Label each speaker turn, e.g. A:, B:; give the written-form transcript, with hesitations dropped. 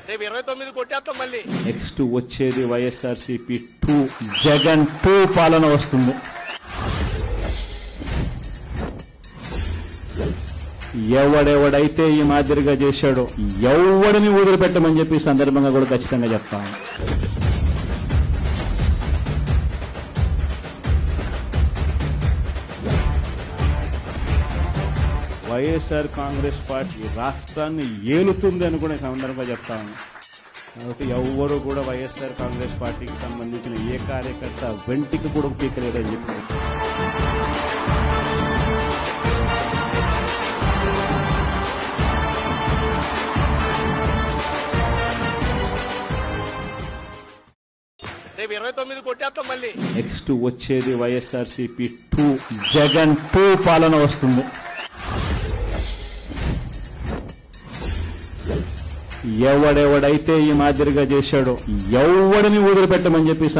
A: రేపు 29 కొట్టేస్తాం మళ్ళీ.
B: నెక్స్ట్ వచ్చేది వైఎస్ఆర్సీపీ 2 జగన్ 2 పాలన వస్తుంది. ఎవడెవడైతే ఈ మాదిరిగా చేశాడో ఎవడిని వదిలిపెట్టమని చెప్పి సందర్భంగా కూడా ఖచ్చితంగా చెప్తాను. వైఎస్ఆర్ కాంగ్రెస్ పార్టీ రాష్ట్రాన్ని ఏలుతుంది అని కూడా సందర్భంగా చెప్తాను. కాబట్టి ఎవరు కూడా వైఎస్ఆర్ కాంగ్రెస్ పార్టీకి సంబంధించిన ఏ కార్యకర్త వెంటికి కూడా పీకలేదని చెప్పారు.
A: రేపు 29 కొట్టేస్తాం మళ్ళీ.
B: నెక్స్ట్ వచ్చేది వైఎస్ఆర్సీపీ 2 జగన్ 2 పాలన వస్తుంది. ఎవడెవడైతే ఈ మాదిరిగా చేశాడో ఎవడిని వదిలిపెట్టమని చెప్పి